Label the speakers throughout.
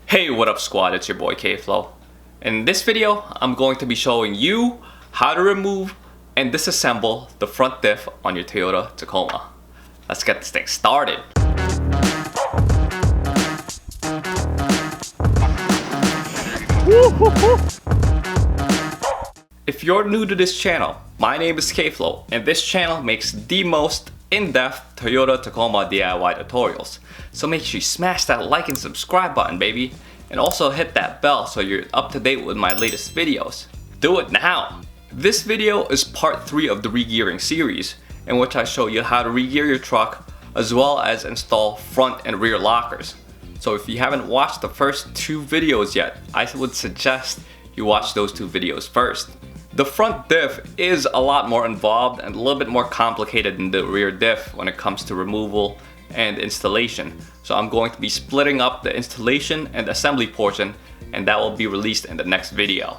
Speaker 1: Hey, what up squad, it's your boy K-Flow. In this video, I'm going to be showing you how to remove and disassemble the front diff on your Toyota Tacoma. Let's get this thing started. If you're new to this channel, my name is K-Flow, and this channel makes the most in-depth Toyota Tacoma DIY tutorials. So make sure you smash that like and subscribe button, baby. And also hit that bell so you're up to date with my latest videos. Do it now! This video is part 3 of the re-gearing series, in which I show you how to re-gear your truck as well as install front and rear lockers. So if you haven't watched the first 2 videos yet, I would suggest you watch those 2 videos first. The front diff is a lot more involved and a little bit more complicated than the rear diff when it comes to removal and installation. So I'm going to be splitting up the installation and assembly portion, and that will be released in the next video.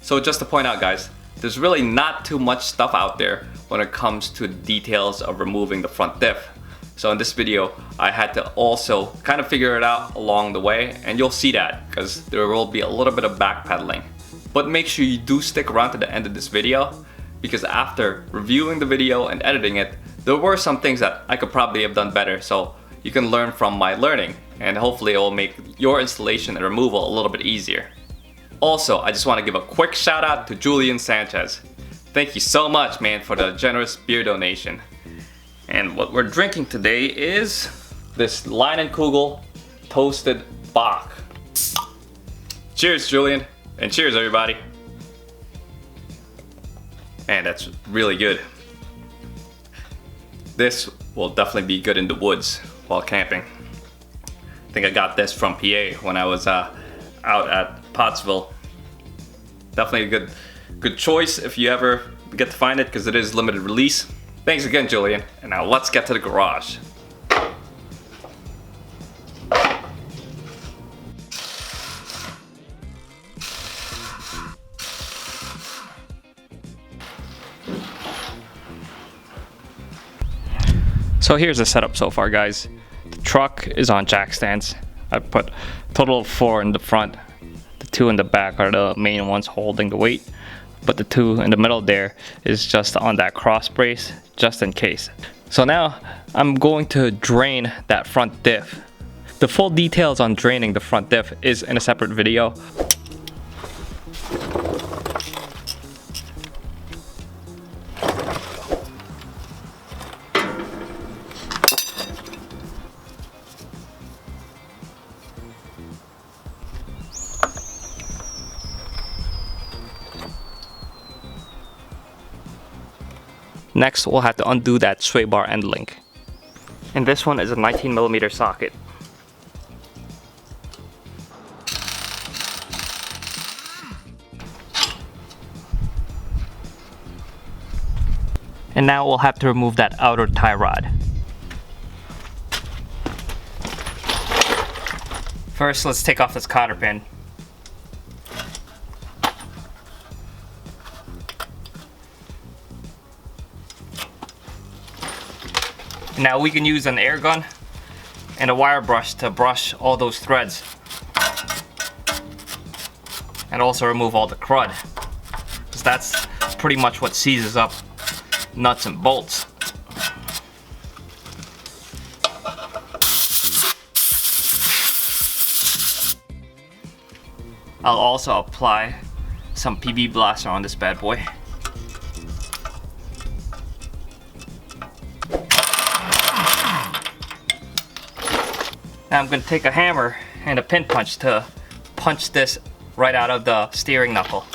Speaker 1: So just to point out guys, there's really not too much stuff out there when it comes to the details of removing the front diff. So in this video, I had to also kind of figure it out along the way, and you'll see that because there will be a little bit of backpedaling. But make sure you do stick around to the end of this video, because after reviewing the video and editing it, there were some things that I could probably have done better, so you can learn from my learning, and hopefully it will make your installation and removal a little bit easier. Also, I just want to give a quick shout out to Julian Sanchez. Thank you so much, man, for the generous beer donation. And what we're drinking today is this Leinenkugel Toasted Bock. Cheers, Julian. And cheers everybody. Man, that's really good. This will definitely be good in the woods while camping. I think I got this from PA when I was out at Pottsville. Definitely a good choice if you ever get to find it, because it is limited release. Thanks again, Julian. And now let's get to the garage. So here's the setup so far, guys. The truck is on jack stands. I put a total of 4 in the front. The 2 in the back are the main ones holding the weight, but the 2 in the middle there is just on that cross brace, just in case. So now I'm going to drain that front diff. The full details on draining the front diff is in a separate video. Next, we'll have to undo that sway bar end link. And this one is a 19mm socket. And now we'll have to remove that outer tie rod. First, let's take off this cotter pin. Now we can use an air gun and a wire brush to brush all those threads, and also remove all the crud, because that's pretty much what seizes up nuts and bolts. I'll also apply some PB Blaster on this bad boy. Now I'm going to take a hammer and a pin punch to punch this right out of the steering knuckle.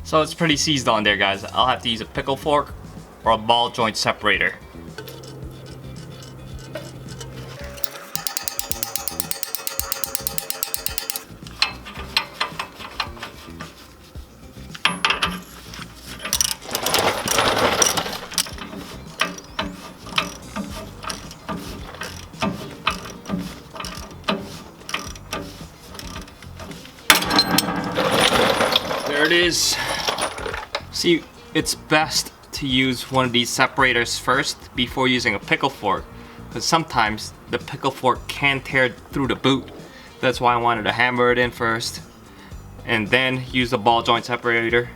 Speaker 1: So it's pretty seized on there, guys. I'll have to use a pickle fork or a ball joint separator. There it is. See, it's best to use one of these separators first before using a pickle fork, because sometimes the pickle fork can tear through the boot. That's why I wanted to hammer it in first and then use the ball joint separator.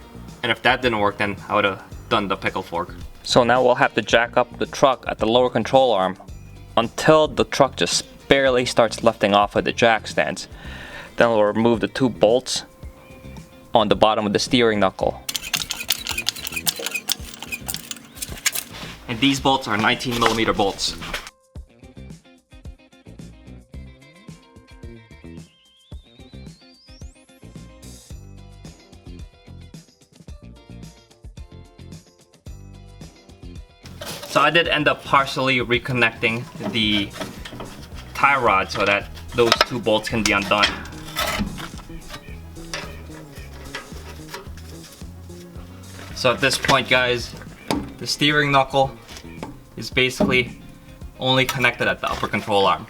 Speaker 1: And if that didn't work, then I would have done the pickle fork. So now we'll have to jack up the truck at the lower control arm until the truck just barely starts lifting off of the jack stands. Then we'll remove the 2 bolts on the bottom of the steering knuckle. And these bolts are 19mm bolts. So I did end up partially reconnecting the tie rod so that those 2 bolts can be undone. So at this point, guys, the steering knuckle is basically only connected at the upper control arm.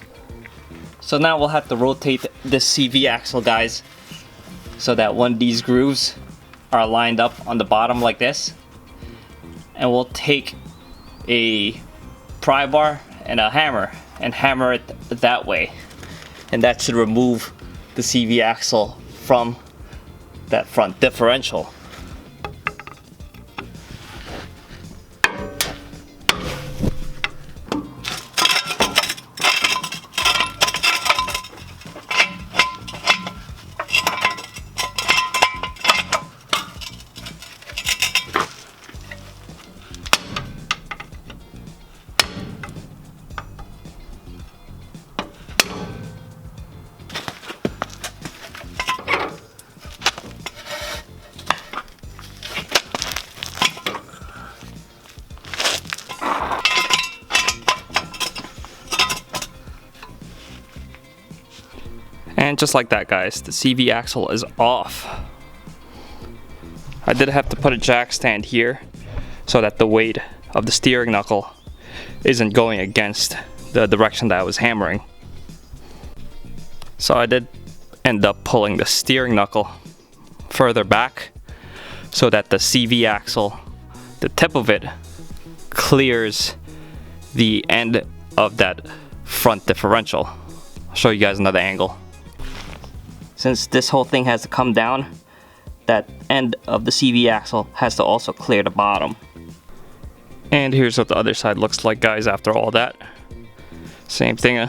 Speaker 1: So now we'll have to rotate this CV axle, guys, so that one of these grooves are lined up on the bottom like this. And we'll take a pry bar and a hammer and hammer it that way. And that should remove the CV axle from that front differential. And just like that, guys, the CV axle is off. I did have to put a jack stand here so that the weight of the steering knuckle isn't going against the direction that I was hammering. So I did end up pulling the steering knuckle further back so that the CV axle, the tip of it, clears the end of that front differential. I'll show you guys another angle. Since this whole thing has to come down, that end of the CV axle has to also clear the bottom. And here's what the other side looks like, guys, after all that. Same thing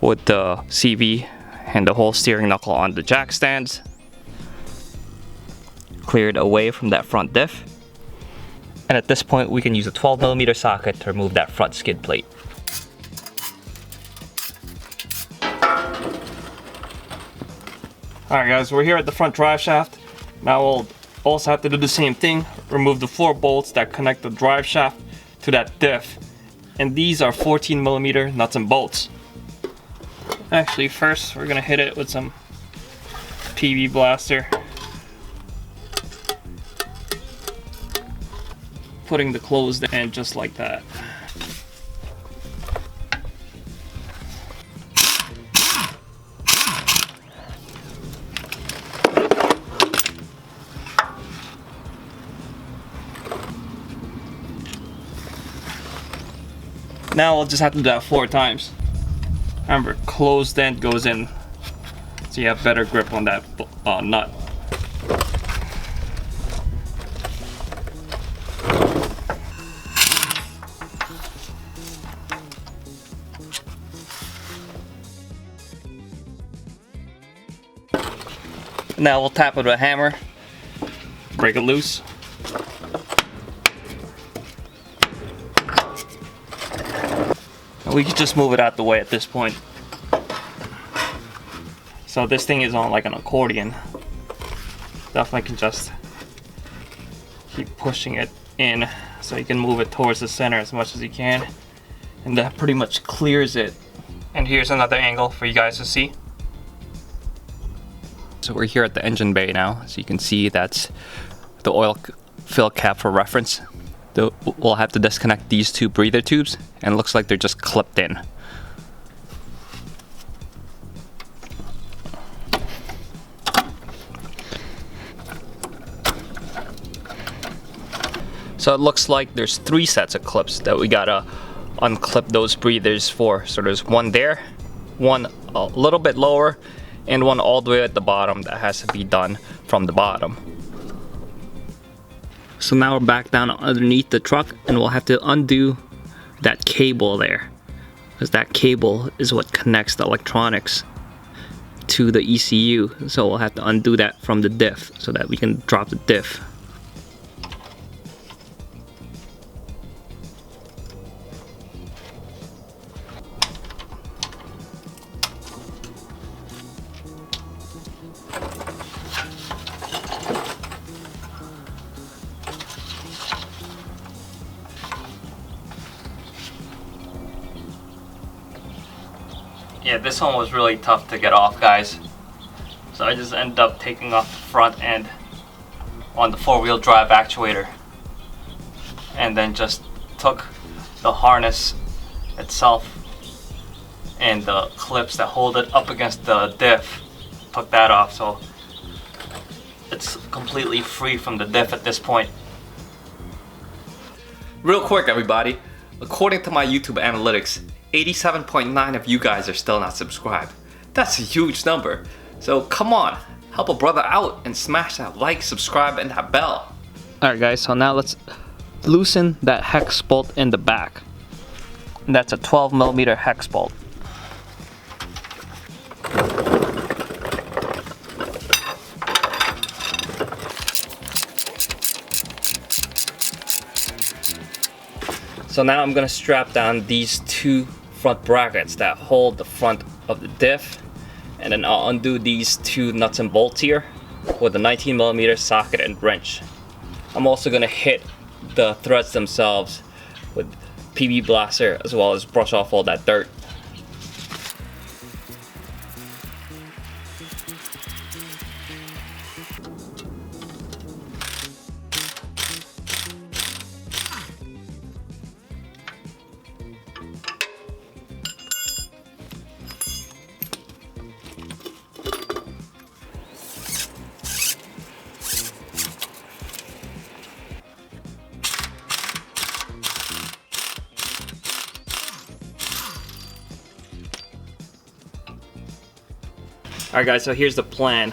Speaker 1: with the CV and the whole steering knuckle on the jack stands. Cleared away from that front diff. And at this point, we can use a 12mm socket to remove that front skid plate. Alright guys, we're here at the front drive shaft. Now we'll also have to do the same thing. Remove the 4 bolts that connect the drive shaft to that diff. And these are 14mm nuts and bolts. Actually, first we're gonna hit it with some PV blaster. Putting the closed end just like that. Now we'll just have to do that 4 times. Remember, closed end goes in, so you have better grip on that nut. Now we'll tap it with a hammer, break it loose. We could just move it out the way at this point. So this thing is on like an accordion. Definitely can just keep pushing it in so you can move it towards the center as much as you can. And that pretty much clears it. And here's another angle for you guys to see. So we're here at the engine bay now. So you can see that's the oil fill cap for reference. We'll have to disconnect these 2 breather tubes, and it looks like they're just clipped in. So it looks like there's 3 sets of clips that we gotta unclip those breathers for. So there's one there, one a little bit lower, and one all the way at the bottom that has to be done from the bottom. So now we're back down underneath the truck, and we'll have to undo that cable there, because that cable is what connects the electronics to the ECU. So we'll have to undo that from the diff so that we can drop the diff. Yeah, this one was really tough to get off, guys. So I just ended up taking off the front end on the 4-wheel drive actuator, and then just took the harness itself and the clips that hold it up against the diff, took that off, so it's completely free from the diff at this point. Real quick, everybody, according to my YouTube analytics, 87.9 of you guys are still not subscribed. That's a huge number. So come on, help a brother out and smash that like, subscribe, and that bell. Alright guys, so now let's loosen that hex bolt in the back. And that's a 12mm hex bolt. So now I'm gonna strap down these 2 front brackets that hold the front of the diff, and then I'll undo these 2 nuts and bolts here with a 19mm socket and wrench. I'm also gonna hit the threads themselves with PB Blaster, as well as brush off all that dirt. Alright guys, so here's the plan.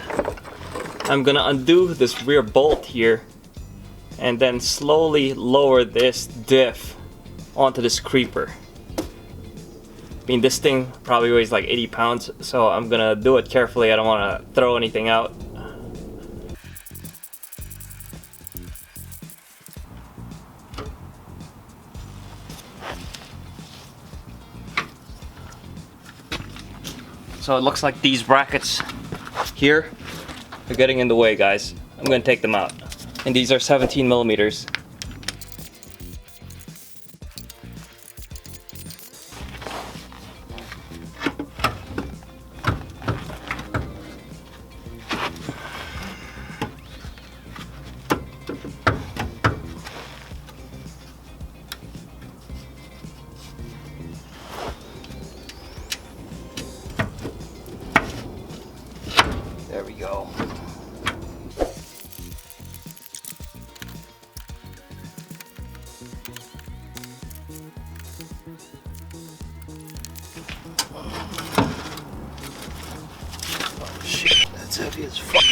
Speaker 1: I'm gonna undo this rear bolt here and then slowly lower this diff onto this creeper. I mean, this thing probably weighs like 80 pounds, so I'm gonna do it carefully. I don't want to throw anything out. So it looks like these brackets here are getting in the way, guys. I'm gonna take them out. And these are 17mm. There we go. Oh shit, that's heavy as fuck.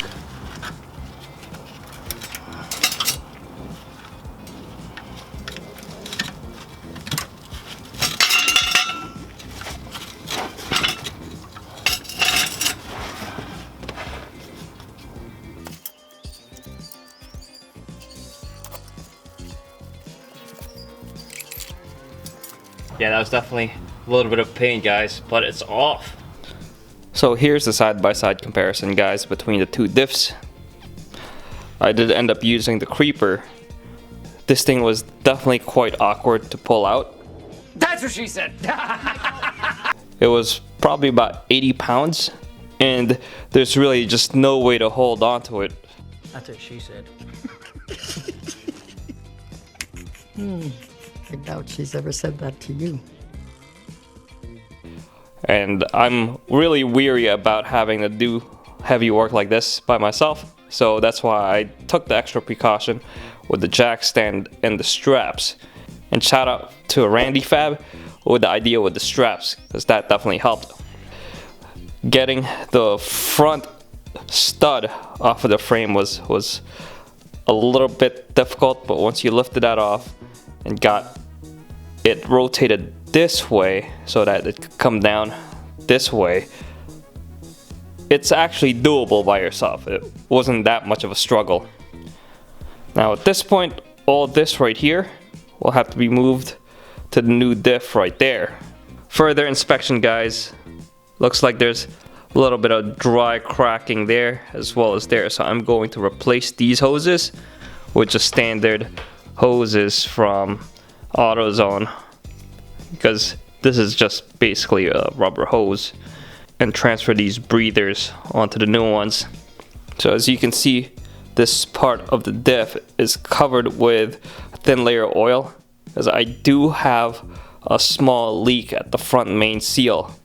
Speaker 1: Yeah, that was definitely a little bit of pain, guys, but it's off. So here's the side-by-side comparison, guys, between the 2 diffs. I did end up using the creeper. This thing was definitely quite awkward to pull out.
Speaker 2: That's what she said.
Speaker 1: It was probably about 80 pounds, and there's really just no way to hold on to it.
Speaker 2: That's what she said.
Speaker 3: I doubt she's ever said that to you.
Speaker 1: And I'm really weary about having to do heavy work like this by myself, so that's why I took the extra precaution with the jack stand and the straps. And shout out to Randy Fab with the idea with the straps, because that definitely helped. Getting the front stud off of the frame was a little bit difficult, but once you lifted that off and got it rotated this way so that it could come down this way, it's actually doable by yourself. It wasn't that much of a struggle. Now at this point, all this right here will have to be moved to the new diff right there. Further inspection, guys, looks like there's a little bit of dry cracking there as well as there, so I'm going to replace these hoses with just standard hoses from AutoZone, because this is just basically a rubber hose, and transfer these breathers onto the new ones. So as you can see, this part of the diff is covered with a thin layer of oil, as I do have a small leak at the front main seal.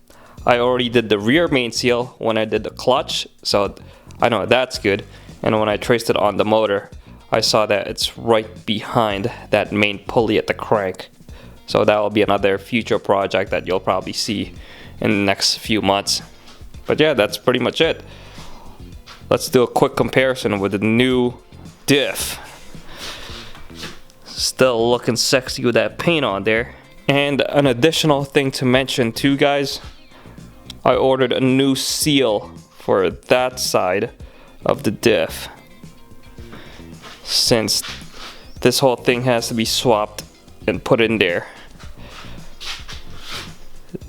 Speaker 1: I already did the rear main seal when I did the clutch, so I know that's good. And when I traced it on the motor, I saw that it's right behind that main pulley at the crank. So that will be another future project that you'll probably see in the next few months. But yeah, that's pretty much it. Let's do a quick comparison with the new diff. Still looking sexy with that paint on there. And an additional thing to mention too, guys, I ordered a new seal for that side of the diff, since this whole thing has to be swapped and put in there.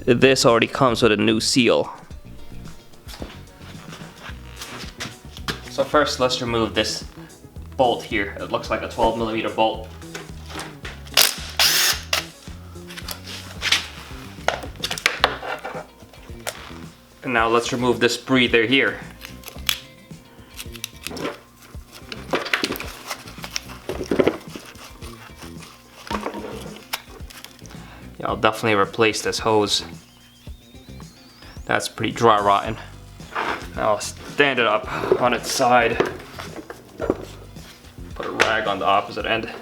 Speaker 1: This already comes with a new seal. So first, let's remove this bolt here. It looks like a 12mm bolt. And now let's remove this breather here. Yeah, I'll definitely replace this hose. That's pretty dry rotten. Now I'll stand it up on its side. Put a rag on the opposite end.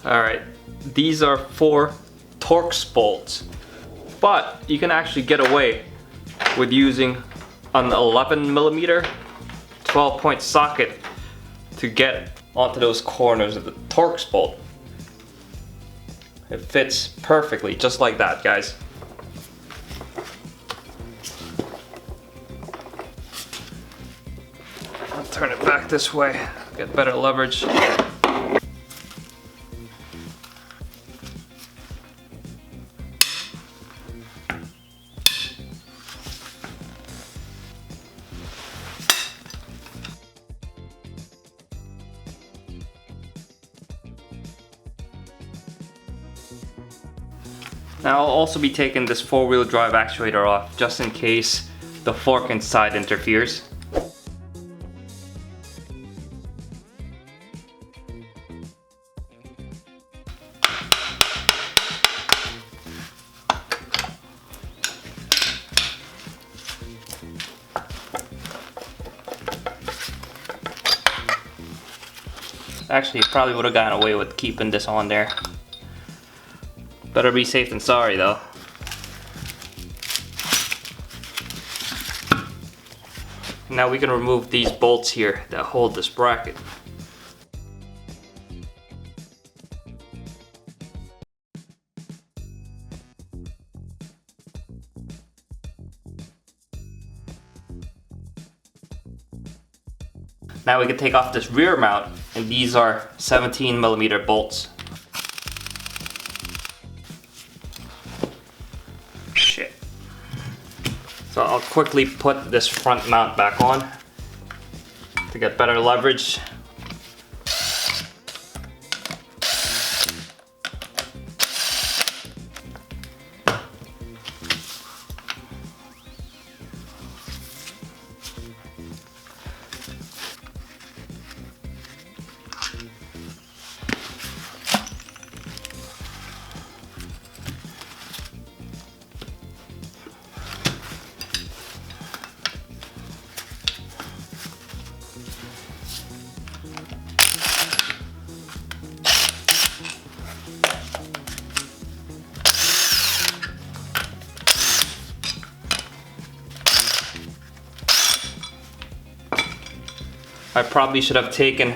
Speaker 1: Alright, these are 4 Torx bolts, but you can actually get away with using an 11mm 12-point socket to get onto those corners of the Torx bolt. It fits perfectly, just like that, guys. I'll turn it back this way, get better leverage. Now I'll also be taking this 4-wheel drive actuator off just in case the fork inside interferes. Actually, you probably would have gotten away with keeping this on there. Better be safe than sorry though. Now we can remove these bolts here that hold this bracket. Now we can take off this rear mount, and these are 17mm bolts. Shit. So I'll quickly put this front mount back on to get better leverage. I probably should have taken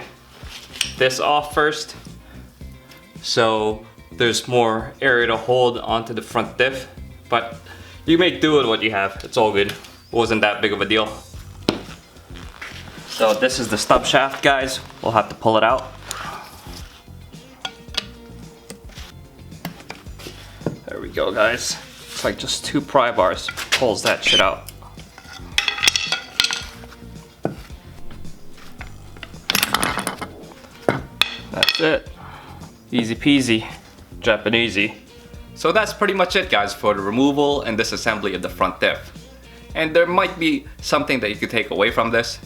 Speaker 1: this off first, so there's more area to hold onto the front diff, but you make do with what you have. It's all good. It wasn't that big of a deal. So this is the stub shaft, guys. We'll have to pull it out. There we go, guys. It's like just 2 pry bars pulls that shit out. That's it. Easy peasy, Japanesey. So that's pretty much it, guys, for the removal and disassembly of the front diff. And there might be something that you could take away from this.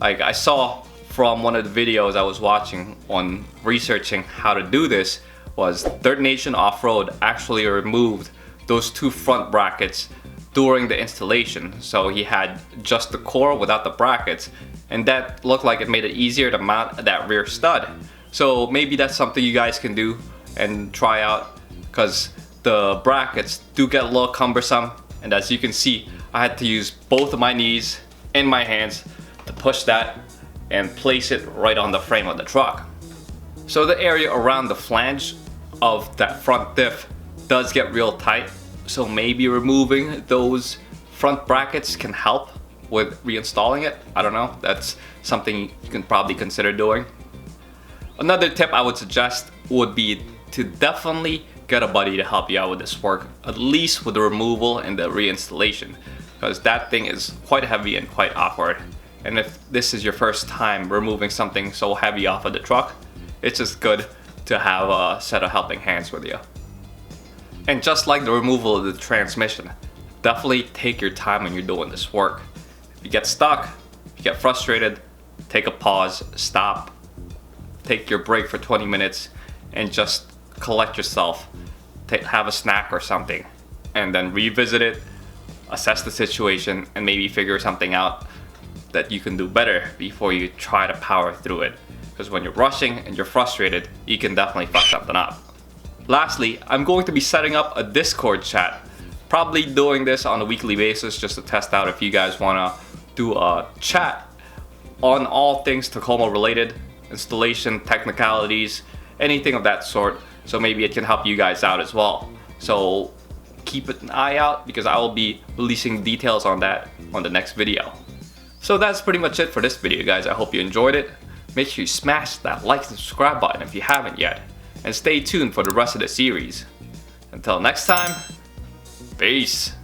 Speaker 1: Like I saw from one of the videos I was watching on researching how to do this was Dirt Nation Off-Road actually removed those 2 front brackets during the installation. So he had just the core without the brackets, and that looked like it made it easier to mount that rear stud. So maybe that's something you guys can do and try out, because the brackets do get a little cumbersome, and as you can see, I had to use both of my knees and my hands to push that and place it right on the frame of the truck. So the area around the flange of that front diff does get real tight, so maybe removing those front brackets can help with reinstalling it. I don't know, that's something you can probably consider doing. Another tip I would suggest would be to definitely get a buddy to help you out with this work, at least with the removal and the reinstallation, because that thing is quite heavy and quite awkward. And if this is your first time removing something so heavy off of the truck, it's just good to have a set of helping hands with you. And just like the removal of the transmission, definitely take your time when you're doing this work. If you get stuck, if you get frustrated, take a pause, stop, take your break for 20 minutes and just collect yourself, have a snack or something, and then revisit it, assess the situation, and maybe figure something out that you can do better before you try to power through it. Because when you're rushing and you're frustrated, you can definitely fuck something up. Lastly, I'm going to be setting up a Discord chat, probably doing this on a weekly basis just to test out if you guys want to do a chat on all things Tacoma related, installation, technicalities, anything of that sort. So maybe it can help you guys out as well. So keep an eye out, because I will be releasing details on that on the next video. So that's pretty much it for this video, guys. I hope you enjoyed it. Make sure you smash that like and subscribe button if you haven't yet, and stay tuned for the rest of the series. Until next time, peace.